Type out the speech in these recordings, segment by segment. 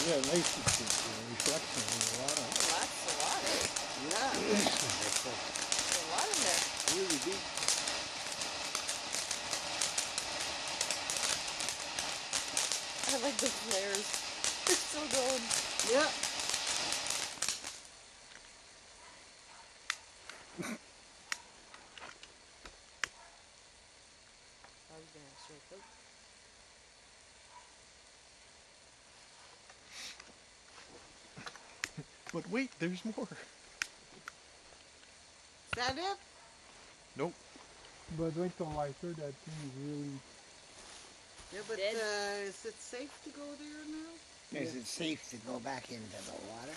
Yeah, nice reflection in the water. Oh, that's a lot, eh? Yeah. There's a lot in there. Really deep. I like the flares. They're still going. Yeah. I was gonna strike out. But wait, there's more. Is that it? Nope. But wait till I heard that thing really... Yeah, but Dead. is it safe to go there now? Is it safe to go back into the water?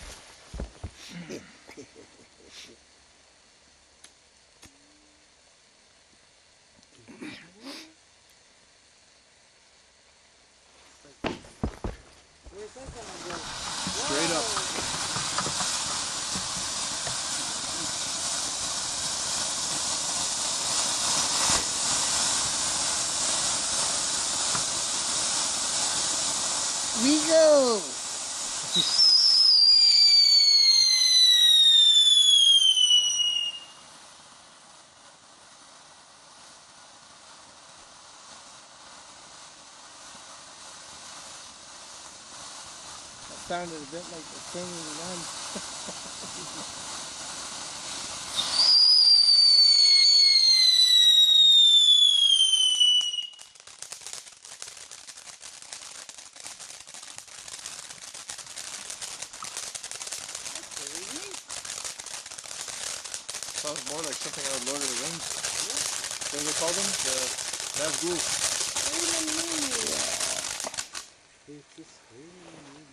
Where's that gonna go? Straight up. We go! That sounded a bit like the singing one. That's really neat. Sounds more like something out of Lord of the Rings. What do they call them? The Nazgul. Screaming meanie. It's a screaming meanie.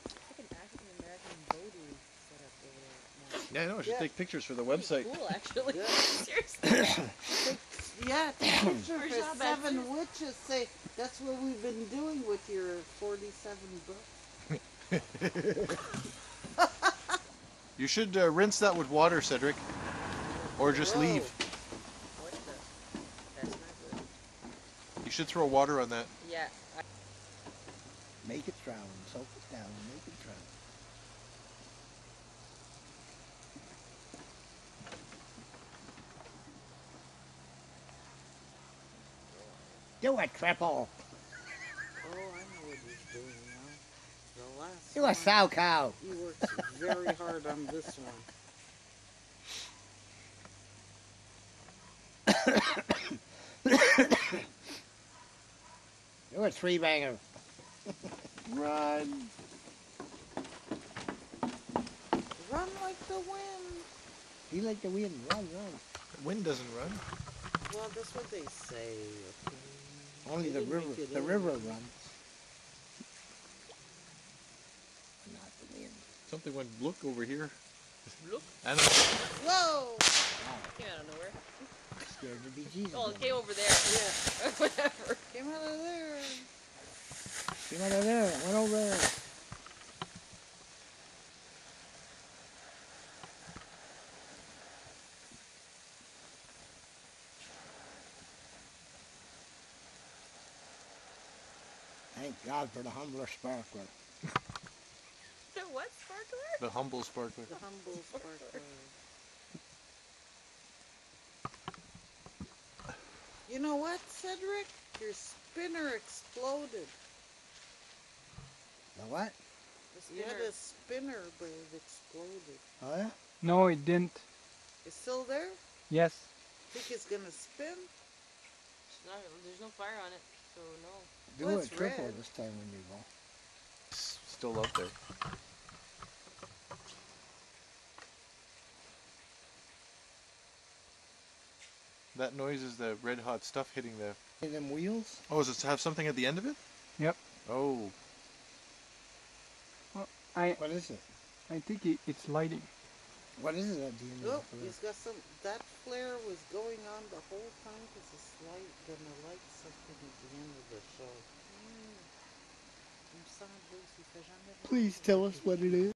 It's like an African American voodoo setup over there. Yeah, I know. I should Yeah. take pictures for the website. Cool, actually. Yeah. Seriously. Yeah, the picture Where's for all that 7 too? witches say that's what we've been doing with your 47 books. You should rinse that with water, Cedric. Or just Whoa. leave. What the? That's not good. You should throw water on that. Yeah. Make it drown, soak it down, make it drown. Do it, triple. Oh, I know what he's doing now. The last Do one, a sow cow. he works very hard on this one. Do a three banger. Run. Run like the wind. Be like the wind, run, run. Wind doesn't run. Well, that's what they say. Okay. Only They the didn't river, make it the in. river runs. Not the wind. Something went look over here. Look. Animal. Whoa! Came out of nowhere. Scared to be Jesus. Oh, it came over there. Yeah, Whatever. came out of there. Came out of there, went over there. Thank God for the humbler sparkler. The what sparkler? The humble sparkler. The humble sparkler. You know what, Cedric? Your spinner exploded. The what? The You had spinner. a spinner, but it exploded. Oh yeah? No, it didn't. It's still there? Yes. Think it's gonna spin? There's no fire on it, so no. Do Well, a it's triple red. this time when you go. It's still up there. That noise is the red hot stuff hitting the... Hey, them wheels? Oh, does it have something at the end of it? Yep. Oh. Well, I What is it? think it's lighting. What is it at the end Oh, of the he's got some. That flare was going on the whole time because it's gonna light something at the end of the show. Il me semble, il fait jamais Please tell us what it is.